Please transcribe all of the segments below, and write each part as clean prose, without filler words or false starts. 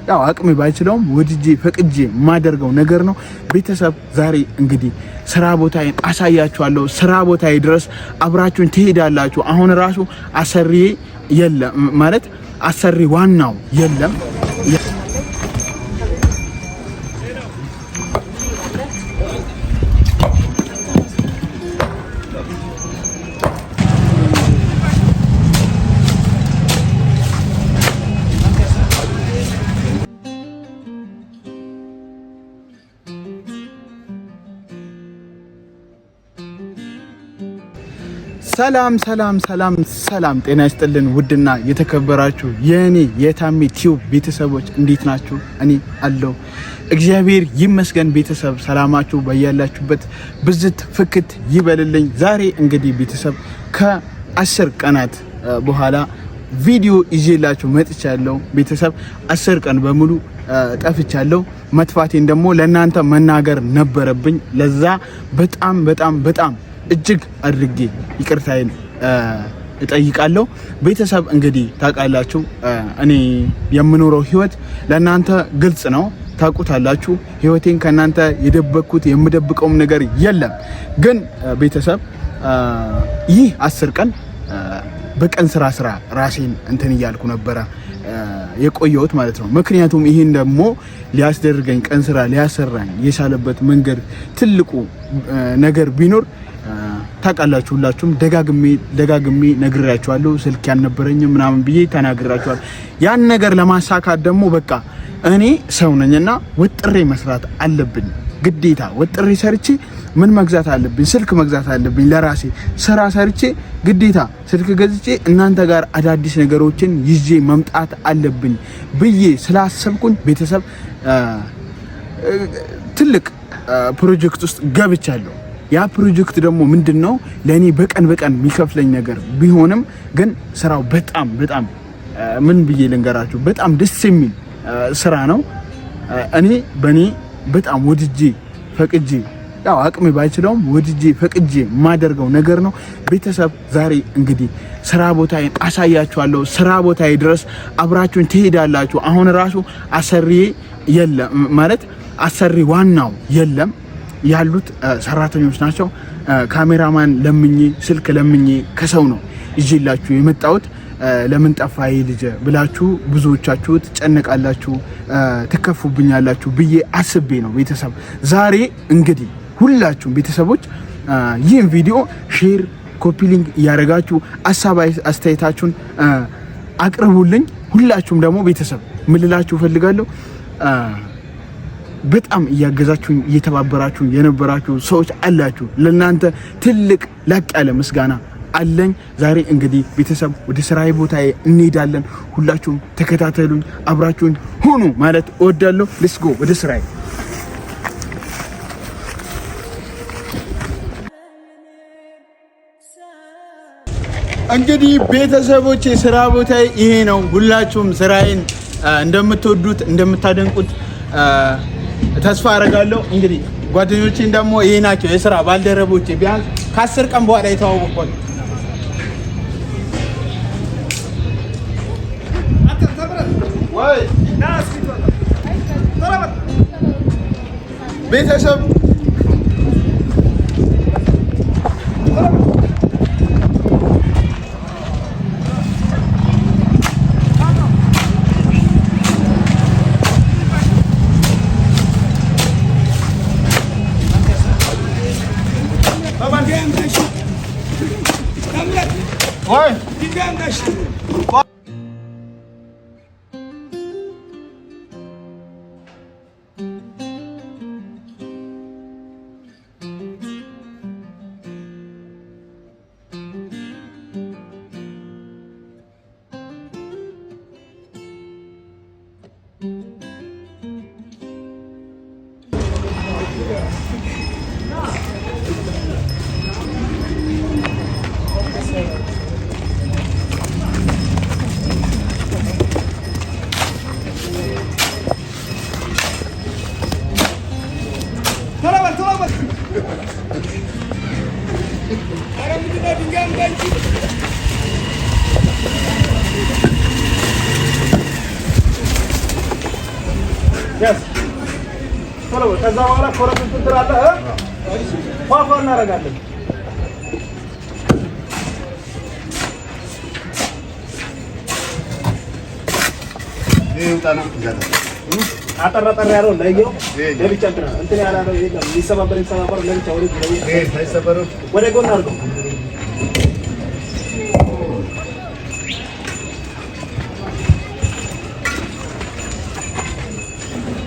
ያው አቅሜ ባይችለውም ወድጄ ፈቅጄ ማደርገው ነገር ነው። ቤተሰብ ዛሬ እንግዲህ ስራ ቦታዬን አሳያችኋለሁ። ስራ ቦታዬ ድረስ አብራችሁን ትሄዳላችሁ። አሁን ራሱ አሰሪ የለም ማለት አሰሪ ዋናው የለም። ሰላም ሰላም ሰላም ሰላም፣ ጤና ይስጥልን ውድና የተከበራችሁ የኔ የታሜ ቲዩብ ቤተሰቦች እንዴት ናችሁ? እኔ አለው እግዚአብሔር ይመስገን። ቤተሰብ ሰላማችሁ በያላችሁበት ብዝት ፍክት ይበልልኝ። ዛሬ እንግዲህ ቤተሰብ ከ10 ቀናት በኋላ ቪዲዮ ይዤላችሁ መጥቻለሁ። ቤተሰብ 10 ቀን በሙሉ ጠፍቻለሁ። መጥፋቴን ደግሞ ለእናንተ መናገር ነበረብኝ። ለዛ በጣም በጣም በጣም እጅግ አድርጌ ይቅርታዬን እጠይቃለሁ። ቤተሰብ እንግዲህ ታውቃላችሁ እኔ የምኖረው ህይወት ለእናንተ ግልጽ ነው፣ ታውቁታላችሁ። ህይወቴን ከእናንተ የደበቅኩት የምደብቀውም ነገር የለም። ግን ቤተሰብ ይህ 10 ቀን በቀን ስራ ራሴን እንትን እያልኩ ነበረ የቆየሁት ማለት ነው። ምክንያቱም ይሄን ደግሞ ሊያስደርገኝ ቀን ስራ ሊያሰራኝ የቻለበት መንገድ ትልቁ ነገር ቢኖር ታውቃላችሁ፣ ሁላችሁም ደጋግሜ ነግራችኋለሁ። ስልክ ያልነበረኝም ምናምን ብዬ ተናግራችኋለሁ። ያን ነገር ለማሳካት ደግሞ በቃ እኔ ሰው ነኝና ወጥሬ መስራት አለብኝ ግዴታ። ወጥሬ ሰርቼ ምን መግዛት አለብኝ? ስልክ መግዛት አለብኝ። ለራሴ ስራ ሰርቼ ግዴታ ስልክ ገዝቼ እናንተ ጋር አዳዲስ ነገሮችን ይዤ መምጣት አለብኝ ብዬ ስላሰብኩኝ ቤተሰብ ትልቅ ፕሮጀክት ውስጥ ገብቻለሁ። ያ ፕሮጀክት ደግሞ ምንድነው ለኔ በቀን የሚከፍለኝ ነገር ቢሆንም ግን ስራው በጣም ምን ብዬ ልንገራችሁ በጣም ደስ የሚል ስራ ነው። እኔ በኔ በጣም ወድጄ ፈቅጄ ያው አቅሜ ባይችለውም ወድጄ ፈቅጄ ማደርገው ነገር ነው። ቤተሰብ ዛሬ እንግዲህ ስራ ቦታዬን አሳያችኋለሁ። ስራ ቦታዬ ድረስ አብራችሁን ትሄዳላችሁ። አሁን ራሱ አሰሪ የለም ማለት አሰሪ ዋናው የለም፣ ያሉት ሰራተኞች ናቸው። ካሜራማን ለምኜ ስልክ ለምኜ ከሰው ነው ይዤላችሁ የመጣሁት። ለምን ጠፋ ይሄ ልጅ ብላችሁ ብዙዎቻችሁ ትጨነቃላችሁ፣ ትከፉብኛላችሁ ብዬ አስቤ ነው። ቤተሰብ ዛሬ እንግዲህ ሁላችሁም ቤተሰቦች ይህን ቪዲዮ ሼር፣ ኮፒ ሊንክ እያደረጋችሁ ሀሳብ አስተያየታችሁን አቅርቡልኝ። ሁላችሁም ደግሞ ቤተሰብ ምልላችሁ ፈልጋለሁ በጣም እያገዛችሁኝ እየተባበራችሁ የነበራችሁ ሰዎች አላችሁ። ለእናንተ ትልቅ ላቅ ያለ ምስጋና አለኝ። ዛሬ እንግዲህ ቤተሰብ ወደ ስራዬ ቦታዬ እንሄዳለን። ሁላችሁም ተከታተሉኝ፣ አብራችሁኝ ሁኑ ማለት እወዳለሁ። ሌትስ ጎ ወደ ስራዬ። እንግዲህ ቤተሰቦቼ ስራ ቦታዬ ይሄ ነው። ሁላችሁም ስራዬን እንደምትወዱት እንደምታደንቁት ተስፋ አደርጋለሁ። እንግዲህ ጓደኞቼን ደግሞ ይሄ ናቸው የስራ ባልደረቦቼ። ቢያንስ ከ10 ቀን በኋላ የተዋወቁት ቤተሰብ ያስ ቶሎ ከዛ በኋላ ኮረቱን ትጥራለህ ፏፏ እናደርጋለን ይውጣና ይዛታ አጠራጠራ ያለው ለየው ለብቻ እንትን ያላለው የለም ሊሰባበር ለብቻ ወደ ሳይሰበሩ ወደ ጎን አድርገው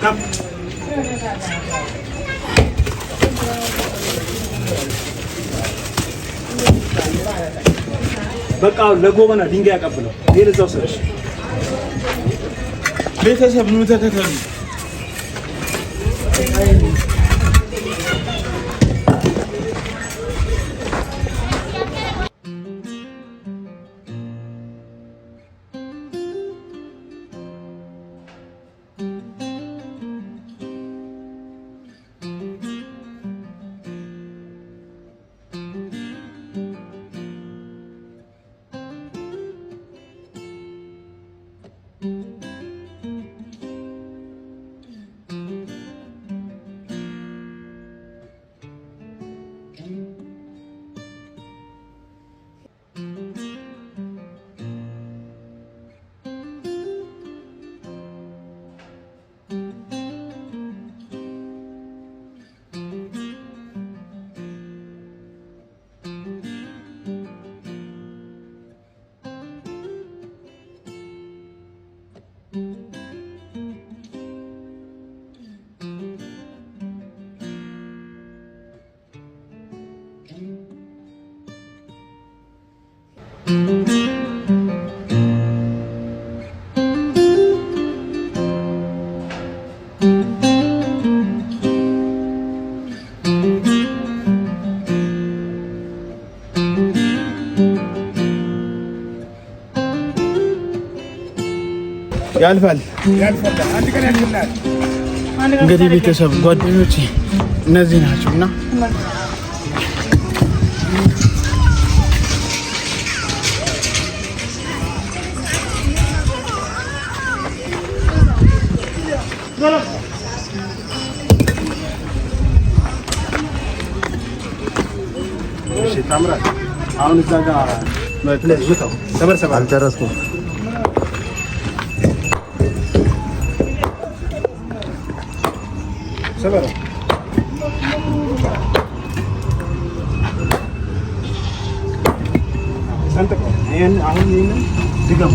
ካም በቃ ለጎበና ድንጋይ ያቀብለው ለዛው ሰሽ ቤተሰብ ነው ተከተሉ ያልፋል አንድ ቀን ያልፍናል እንግዲህ ቤተሰብ ጓደኞቼ እነዚህ ናቸውና እሺ ታምራት አሁን እዛ ጋር መጥተው ተበርሰባ አልጨረስኩም ሰበራ ሰንጠቆ አሁን ይሄንን ድገሙ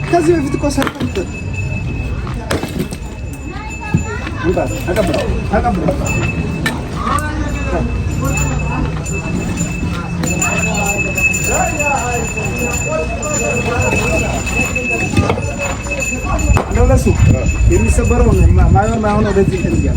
ከዚህ በፊት እኮ ሰርተን አቀብለው ለሱ የሚሰበረው ማይሆን ወደዚህ እንዲያ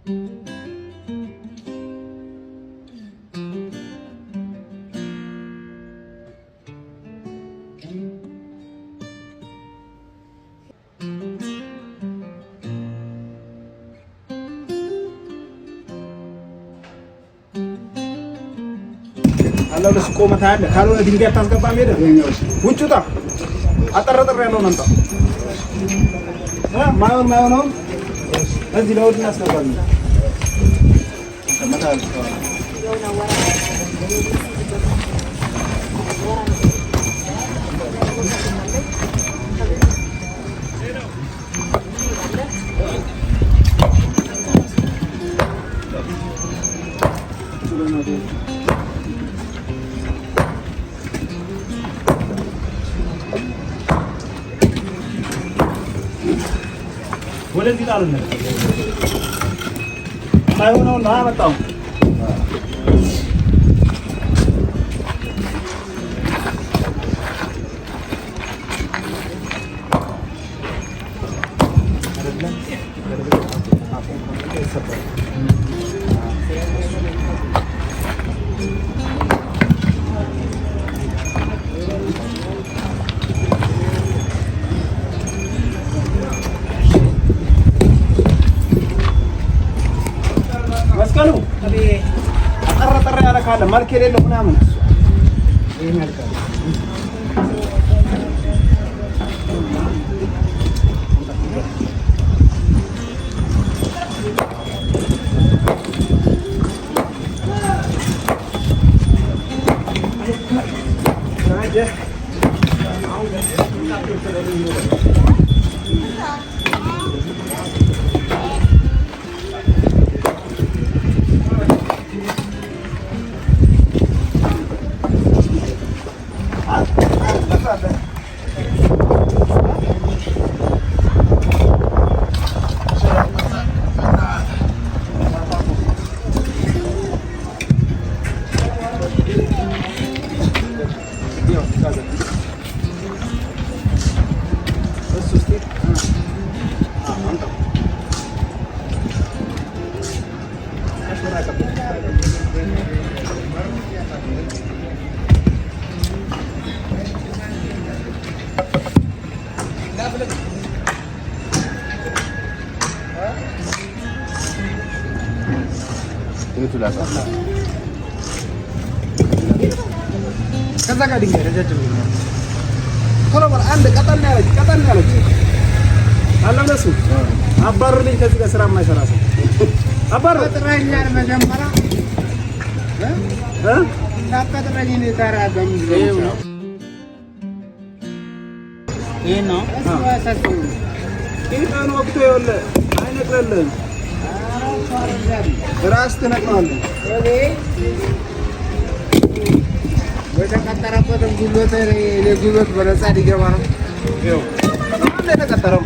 አላው ለስቆ መታለ ካልሆነ ድንጋይ ታስገባም ሄደ ውጭ ውጣ አጠረጠረ ያለው ነምጣ ማየውን ነው እዚህ ለውድ እናስገባለን መታለ ወለዚህ ጣል ነው ማይሆነው ነው አመጣው መስቀሉ አጠረጠረ ያለ ካለ መልክ የሌለው ምናምን ይሄ መልክ ከዛ ጋር ድንጋይ ረጃጅም ነው ቶሎ በል አንድ ቀጠን ያለች አለምነሱ አባሩልኝ ከዚህ ጋር ስራ የማይሰራ ሰው አባሩ ጥራኛል መጀመሪያ ታቀጥረኝ ነው ታራገም ነው ይሄ ነው ይሄ ነው ወቅቱ ይወለ አይነቅለልም ራስ ተነቅሏል በተቀጠረበት ጉልበት ለጉልበት በነፃ ሊገባ ነው ይኸው ተቀጠረው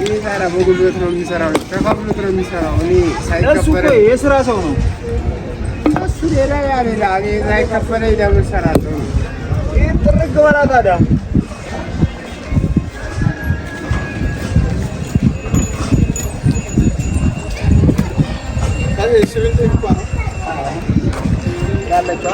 ይሄ ታዲያ በጉልበት ነው የሚሰራው ተከፍሎት ነው የሚሰራው እኔ ሳይከፈለ እሱ የሥራ ሰው ነው እሱ ሌላ ያለ እኔ ሳይከፈለ ይደም ሰራተው ይሄ ጥርግ በላ ታዲያ አይ ሽብልት ይባላል ያለቻ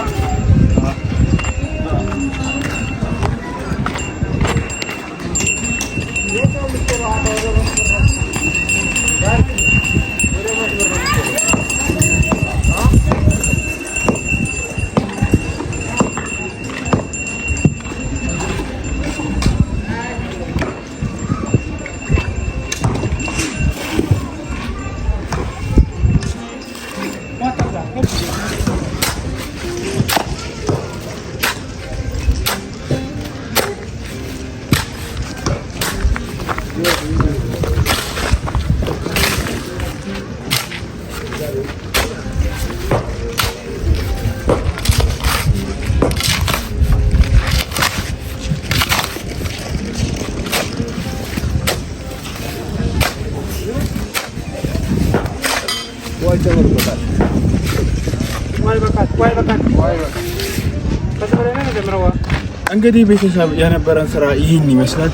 እንግዲህ ቤተሰብ የነበረን ስራ ይህን ይመስላል።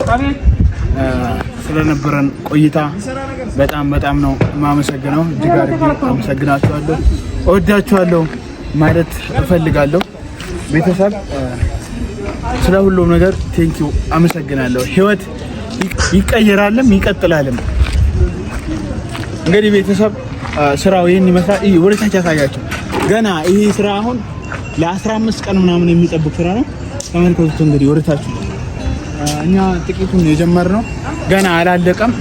ስለነበረን ቆይታ በጣም ነው የማመሰግነው። እጅግ አድርጌ አመሰግናችኋለሁ። እወዳችኋለሁ ማለት እፈልጋለሁ። ቤተሰብ ስለ ሁሉም ነገር ቴንኪው አመሰግናለሁ። ህይወት ይቀየራልም ይቀጥላልም። እንግዲህ ቤተሰብ ስራው ይሄን ይመስላል። ወደ ታች ያሳያችሁ። ገና ይሄ ስራ አሁን ለ15 ቀን ምናምን የሚጠብቅ ስራ ነው። ተመልከቱት እንግዲህ ወደ ታች። እኛ ጥቂቱን የጀመርነው ገና አላለቀም።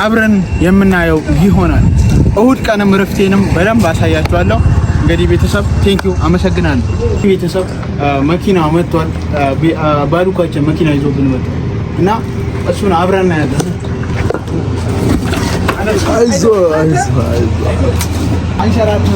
አብረን የምናየው ይሆናል። እሁድ ቀንም ረፍቴንም በደንብ አሳያችኋለሁ። እንግዲህ ቤተሰብ ቴንኪው አመሰግናለሁ። ቤተሰብ መኪና መጥቷል። ባሉካችን መኪና ይዞብን መጥቷል እና እሱን አብረን እናያለን። አይዞ አንሸራቱ